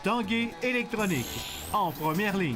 Tanguay électronique, en première ligne.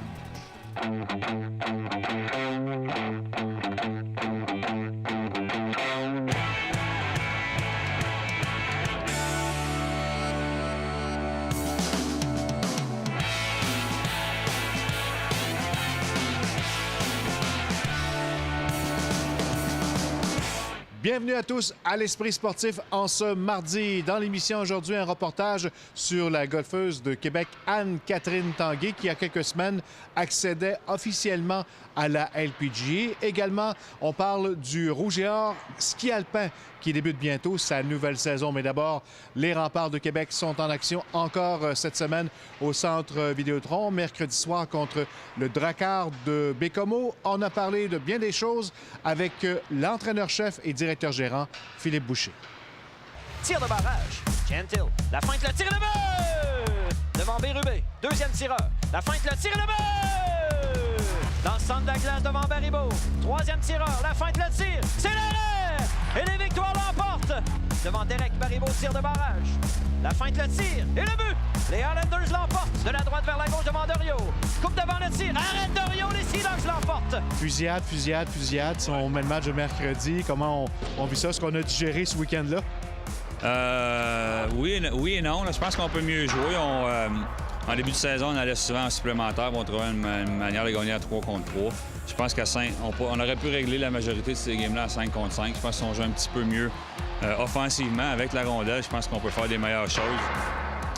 Bienvenue à tous à l'Esprit sportif en ce mardi. Dans l'émission aujourd'hui, un reportage sur la golfeuse de Québec, Anne-Catherine Tanguay, qui, il y a quelques semaines, accédait officiellement à la LPGA. Également, on parle du Rouge et Or ski alpin qui débute bientôt sa nouvelle saison. Mais d'abord, les Remparts de Québec sont en action encore cette semaine au Centre Vidéotron, mercredi soir contre le Drakkar de Bécomo. On a parlé de bien des choses avec l'entraîneur-chef et directeur gérant, Philippe Boucher. Tir de barrage. Gentil. La feinte, le tir et le but! Devant Bérubé. Deuxième tireur. La feinte, le tir et le but! Dans le centre de la glace devant Baribeau. Troisième tireur. La feinte, le tir. C'est l'arrêt! Et les victoires l'emportent. Devant Derek Baribeau, tir de barrage. La feinte, le tir et le but! Les Highlanders l'emportent. De la droite vers la gauche devant Dorio. Coupe devant le tir. Arrête Dorio. Les Seahawks l'emportent. Fusillade, fusillade, fusillade. Si on met le match de mercredi, comment on vit ça? Est-ce qu'on a digéré ce week-end-là? Oui et non. Là, je pense qu'on peut mieux jouer. En début de saison, on allait souvent en supplémentaire. On trouvait une manière de gagner à 3 contre 3. Je pense qu'à 5, on aurait pu régler la majorité de ces games-là à 5 contre 5. Je pense qu'on joue un petit peu mieux offensivement avec la rondelle. Je pense qu'on peut faire des meilleures choses.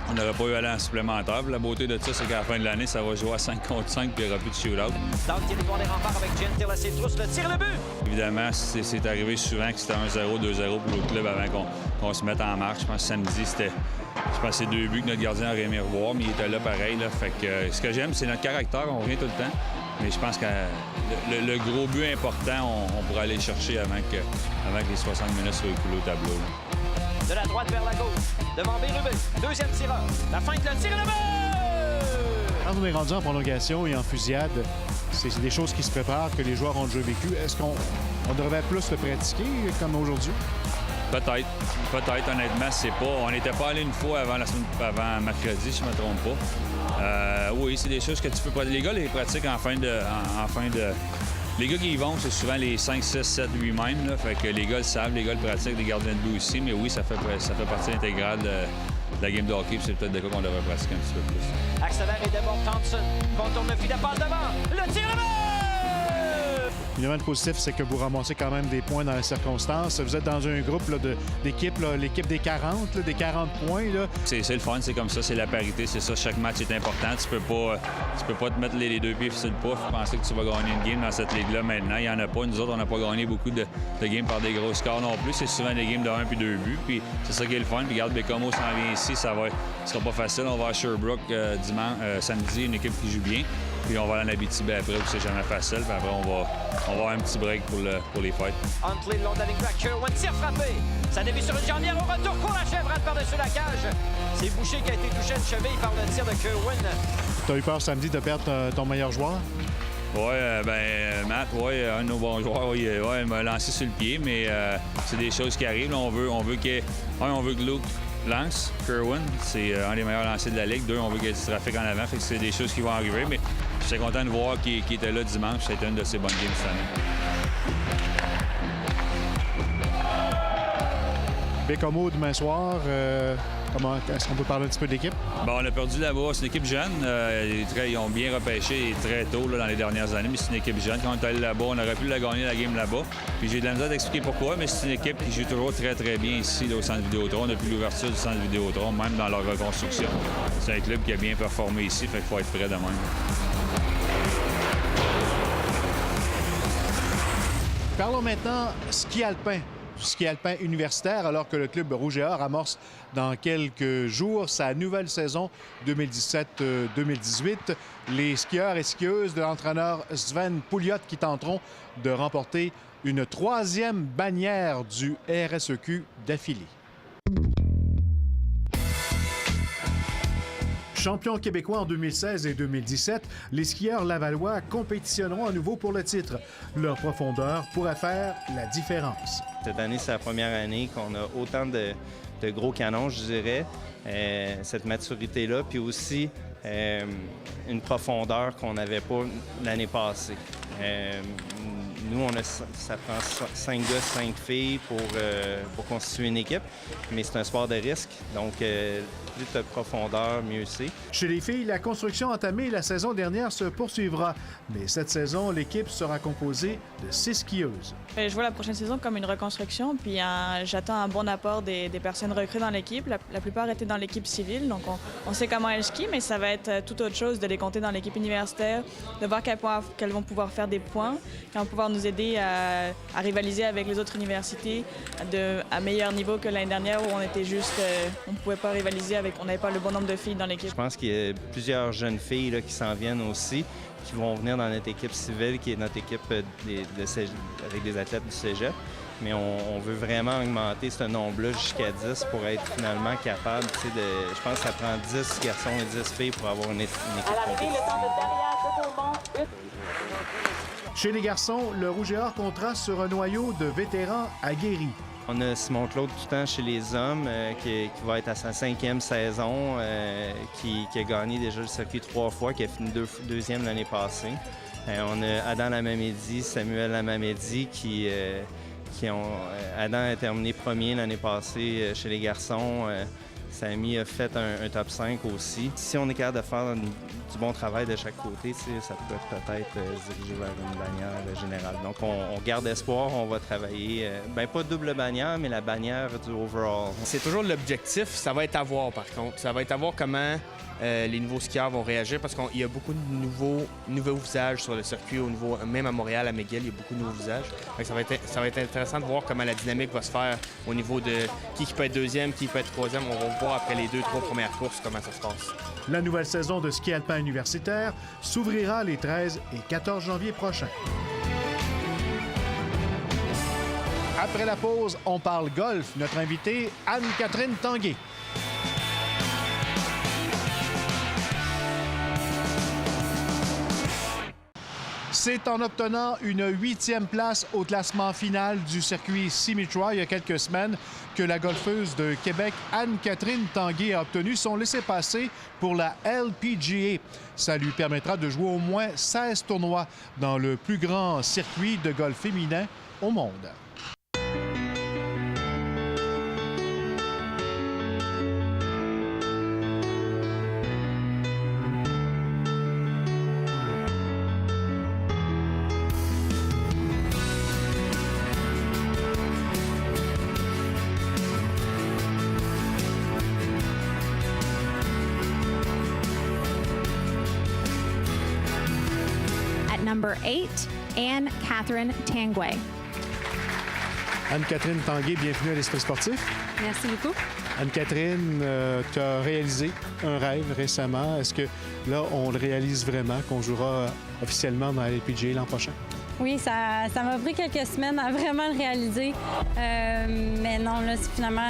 On n'aurait pas eu à aller en supplémentaire. La beauté de ça, c'est qu'à la fin de l'année, ça va jouer à 5 contre 5 puis il n'y aura plus de shootout. Dans le territoire des Remparts avec Gentil à ses trousses, le tir le but! Évidemment, c'est arrivé souvent que c'était 1-0, 2-0 pour l'autre club avant qu'on se mette en marche. Je pense que samedi, je pense que c'est 2 buts que notre gardien aurait aimé revoir, mais il était là pareil. Là. Fait que, ce que j'aime, c'est notre caractère. On revient tout le temps. Mais je pense que le gros but important, on pourra aller le chercher avant que les 60 minutes soient écoulées au tableau. Là. De la droite vers la gauche, devant Bérubé. Deuxième tireur. La feinte, le tir et le but! Quand on est rendu en prolongation et en fusillade, c'est des choses qui se préparent, que les joueurs ont déjà vécu. Est-ce qu'on devrait plus le pratiquer comme aujourd'hui? Peut-être. Honnêtement, c'est pas. On n'était pas allé une fois avant mercredi, si je ne me trompe pas. Oui, c'est des choses que tu peux pas. Les gars les pratiquent en fin de. Les gars qui y vont, c'est souvent les 5, 6, 7, 8 mêmes. Là. Fait que les gars le savent, les gars le pratiquent, les gardiens de but aussi. Mais oui, ça fait partie intégrale de la game de hockey. C'est peut-être des cas qu'on devrait pratiquer un petit peu plus. Accélère et déborde Thompson. Contourne le filet, passe devant. Le tir à but! Évidemment, le positif, c'est que vous ramassez quand même des points dans les circonstances. Vous êtes dans un groupe d'équipes, l'équipe des 40, des 40 points. Là. C'est le fun, c'est comme ça, c'est la parité, c'est ça. Chaque match est important. Tu peux pas te mettre les deux pieds sur le pouf et penser que tu vas gagner une game dans cette ligue-là maintenant. Il n'y en a pas. Nous autres, on n'a pas gagné beaucoup de games par des gros scores non plus. C'est souvent des games de 1 puis 2 buts. Puis c'est ça qui est le fun. Puis regarde, Bécomo s'en vient ici. Ce sera pas facile. On va à Sherbrooke samedi, une équipe qui joue bien. Puis on va aller en Abitibi après, où c'est jamais facile. Puis après, on va avoir un petit break pour les fêtes. Huntley, le long de la ligne droite, Kerwin, tir frappé. Ça dévie sur une jambière au retour, court la chèvre, rate par-dessus la cage. C'est Boucher qui a été touché de cheville par le tir de Kerwin. Tu as eu peur samedi de perdre ton meilleur joueur? Oui, Matt, un de nos bons joueurs, il m'a lancé sur le pied, mais c'est des choses qui arrivent. Là, on veut que Luke lance, Kerwin, c'est un des meilleurs lancers de la Ligue. 2, on veut qu'il y ait du trafic en avant, fait que c'est des choses qui vont arriver, mais je suis content de voir qu'il était là dimanche. C'était une de ses bonnes games cette année. Bécomo demain soir, est-ce qu'on peut parler un petit peu de l'équipe? Bon, on a perdu là-bas. C'est une équipe jeune. Ils ont bien repêché très tôt là, dans les dernières années, mais c'est une équipe jeune. Quand on est allé là-bas, on aurait pu la gagner la game là-bas. Puis j'ai de la misère d'expliquer pourquoi, mais c'est une équipe qui joue toujours très, très bien ici là, au Centre Vidéotron depuis l'ouverture du Centre Vidéotron, même dans leur reconstruction. C'est un club qui a bien performé ici, fait qu'il faut être prêt de même. Parlons maintenant ski alpin. Ski alpin universitaire, alors que le club Rouge et Or amorce dans quelques jours sa nouvelle saison 2017-2018. Les skieurs et skieuses de l'entraîneur Sven Pouliot qui tenteront de remporter une 3e bannière du RSEQ d'affilée. Champions québécois en 2016 et 2017, les skieurs lavallois compétitionneront à nouveau pour le titre. Leur profondeur pourrait faire la différence. Cette année, c'est la première année qu'on a autant de gros canons, je dirais. cette maturité-là, puis aussi une profondeur qu'on n'avait pas l'année passée. Nous, ça prend 5 gars, 5 filles pour constituer une équipe, mais c'est un sport de risque, donc plus de profondeur, mieux c'est. Chez les filles, la construction entamée la saison dernière se poursuivra, mais cette saison, l'équipe sera composée de 6 skieuses. Je vois la prochaine saison comme une reconstruction, puis j'attends un bon apport des personnes recrutées dans l'équipe. La plupart étaient dans l'équipe civile, donc on sait comment elles skient, mais ça va être tout autre chose de les compter dans l'équipe universitaire, de voir qu'elles vont pouvoir faire des points, qu'elles vont pouvoir nous aider à rivaliser avec les autres universités à meilleur niveau que l'année dernière où on était juste, on ne pouvait pas rivaliser on n'avait pas le bon nombre de filles dans l'équipe. Je pense qu'il y a plusieurs jeunes filles là, qui s'en viennent aussi, qui vont venir dans notre équipe civile, qui est notre équipe avec des athlètes du cégep. Mais on veut vraiment augmenter ce nombre-là jusqu'à 10 pour être finalement capable, je pense que ça prend 10 garçons et 10 filles pour avoir une équipe compétitive. Chez les garçons, le Rouge et Or comptera sur un noyau de vétérans aguerris. On a Simon-Claude Toutant chez les hommes, qui va être à sa 5e saison, qui a gagné déjà le circuit 3 fois, qui a fini deuxième l'année passée. On a Adam Lamamedi, Samuel Lamamedi, Adam a terminé premier l'année passée chez les garçons. Samy a fait un top 5 aussi. Si on est capable de faire du bon travail de chaque côté, ça peut peut-être se diriger vers une bannière générale. Donc, on garde espoir, on va travailler, pas double bannière, mais la bannière du overall. C'est toujours l'objectif, ça va être à voir par contre. Ça va être à voir comment les nouveaux skieurs vont réagir parce qu'il y a beaucoup de nouveaux visages sur le circuit, même à Montréal, à McGill, il y a beaucoup de nouveaux visages. Donc, ça va être intéressant de voir comment la dynamique va se faire au niveau de qui peut être deuxième, qui peut être troisième. On va voir après les 2-3 premières courses comment ça se passe. La nouvelle saison de ski alpin universitaire s'ouvrira les 13 et 14 janvier prochains. Après la pause, on parle golf. Notre invitée, Anne-Catherine Tanguay. C'est en obtenant une 8e place au classement final du circuit Simi-Troy il y a quelques semaines que la golfeuse de Québec, Anne-Catherine Tanguay, a obtenu son laissez-passer pour la LPGA. Ça lui permettra de jouer au moins 16 tournois dans le plus grand circuit de golf féminin au monde. Number 8, Anne-Catherine Tanguay. Anne-Catherine Tanguay, bienvenue à l'Esprit sportif. Merci beaucoup. Anne-Catherine, tu as réalisé un rêve récemment. Est-ce que là, on le réalise vraiment, qu'on jouera officiellement dans la LPGA l'an prochain? Oui, ça m'a pris quelques semaines à vraiment le réaliser. Mais non, là, finalement,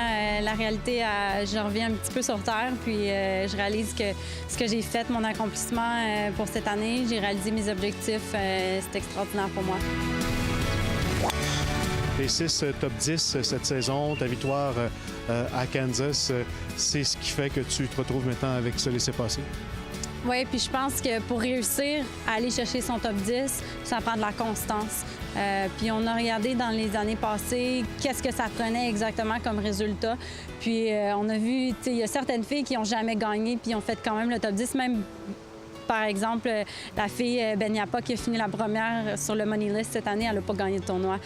la réalité, je reviens un petit peu sur terre. Puis je réalise que ce que j'ai fait, mon accomplissement pour cette année, j'ai réalisé mes objectifs. C'est extraordinaire pour moi. Les 6 top 10 cette saison, ta victoire à Kansas, c'est ce qui fait que tu te retrouves maintenant avec ce laissez-passer? Oui, puis je pense que pour réussir à aller chercher son top 10, ça prend de la constance. Puis on a regardé dans les années passées qu'est-ce que ça prenait exactement comme résultat. Puis on a vu, il y a certaines filles qui n'ont jamais gagné puis ont fait quand même le top 10, même par exemple, la fille Benyapa qui a fini la première sur le Money List cette année, elle n'a pas gagné le tournoi.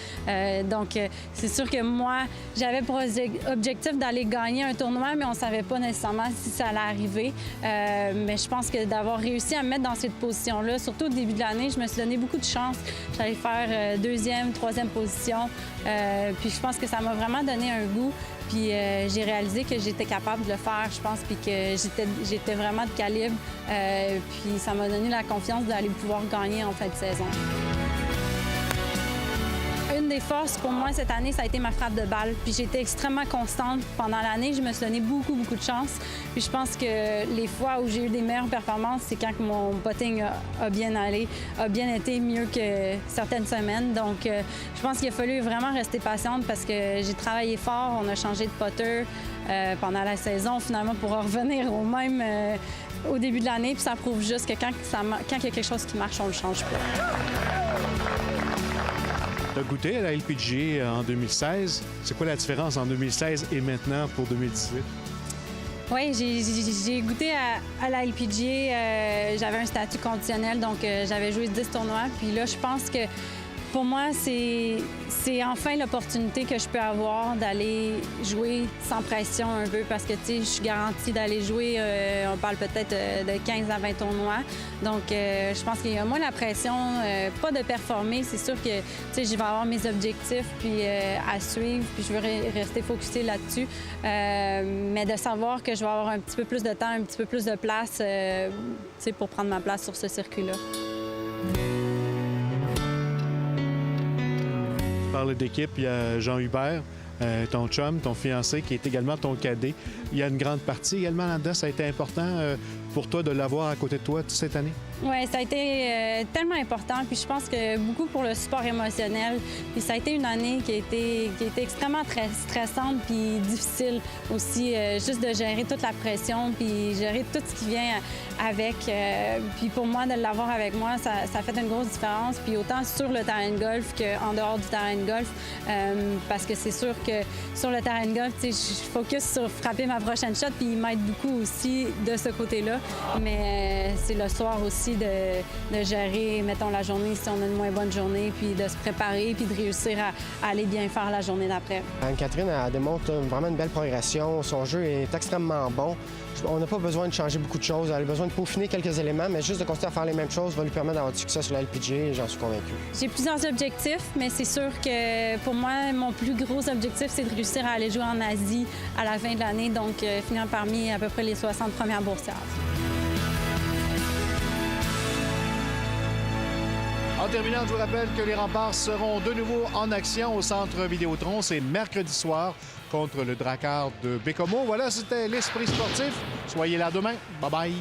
Donc, c'est sûr que moi, j'avais pour objectif d'aller gagner un tournoi, mais on ne savait pas nécessairement si ça allait arriver. Mais je pense que d'avoir réussi à me mettre dans cette position-là, surtout au début de l'année, je me suis donné beaucoup de chance. J'allais faire 2e, 3e position. Puis je pense que ça m'a vraiment donné un goût. Puis j'ai réalisé que j'étais capable de le faire, je pense, puis que j'étais vraiment de calibre. Puis ça m'a donné la confiance d'aller pouvoir gagner en fin de saison. une des forces pour moi cette année, ça a été ma frappe de balle. Puis j'ai été extrêmement constante pendant l'année. Je me suis donné beaucoup de chance. Puis je pense que les fois où j'ai eu des meilleures performances, c'est quand mon putting a bien allé, a bien été mieux que certaines semaines. Donc je pense qu'il a fallu vraiment rester patiente parce que j'ai travaillé fort. On a changé de putter pendant la saison finalement pour revenir au même au début de l'année. Puis ça prouve juste que quand il y a quelque chose qui marche, on le change pas. Tu as goûté à la LPGA en 2016. C'est quoi la différence en 2016 et maintenant pour 2018? Oui, j'ai goûté à la LPGA. J'avais un statut conditionnel, donc j'avais joué 10 tournois. Puis là, je pense que pour moi, c'est enfin l'opportunité que je peux avoir d'aller jouer sans pression un peu parce que, tu sais, je suis garantie d'aller jouer, on parle peut-être de 15 à 20 tournois. Donc, je pense qu'il y a moins la pression, pas de performer. C'est sûr que, tu sais, je vais avoir mes objectifs puis à suivre, puis je veux rester focusée là-dessus. Mais de savoir que je vais avoir un petit peu plus de temps, un petit peu plus de place, tu sais, pour prendre ma place sur ce circuit-là. Parle d'équipe, il y a Jean Hubert, ton chum, ton fiancé, qui est également ton cadet. Il y a une grande partie également là-dedans. Ça a été important pour toi de l'avoir à côté de toi cette année? Oui, ça a été tellement important. Puis je pense que beaucoup pour le support émotionnel. Puis ça a été une année qui a été extrêmement très stressante puis difficile aussi. Juste de gérer toute la pression puis gérer tout ce qui vient avec. Puis pour moi, de l'avoir avec moi, ça fait une grosse différence. Puis autant sur le terrain de golf qu'en dehors du terrain de golf. Parce que c'est sûr que sur le terrain de golf, je focus sur frapper ma prochaine shot puis il m'aide beaucoup aussi de ce côté-là. Mais c'est le soir aussi de gérer, mettons, la journée si on a une moins bonne journée, puis de se préparer, puis de réussir à aller bien faire la journée d'après. Anne-Catherine, elle démontre vraiment une belle progression. Son jeu est extrêmement bon. On n'a pas besoin de changer beaucoup de choses. Elle a besoin de peaufiner quelques éléments, mais juste de continuer à faire les mêmes choses va lui permettre d'avoir du succès sur la LPGA, j'en suis convaincu. J'ai plusieurs objectifs, mais c'est sûr que pour moi, mon plus gros objectif, c'est de réussir à aller jouer en Asie à la fin de l'année, donc finir parmi à peu près les 60 premières boursières. En terminant, je vous rappelle que les Remparts seront de nouveau en action au Centre Vidéotron. C'est mercredi soir contre le Drakkar de Baie-Comeau. Voilà, c'était l'Esprit sportif. Soyez là demain. Bye-bye.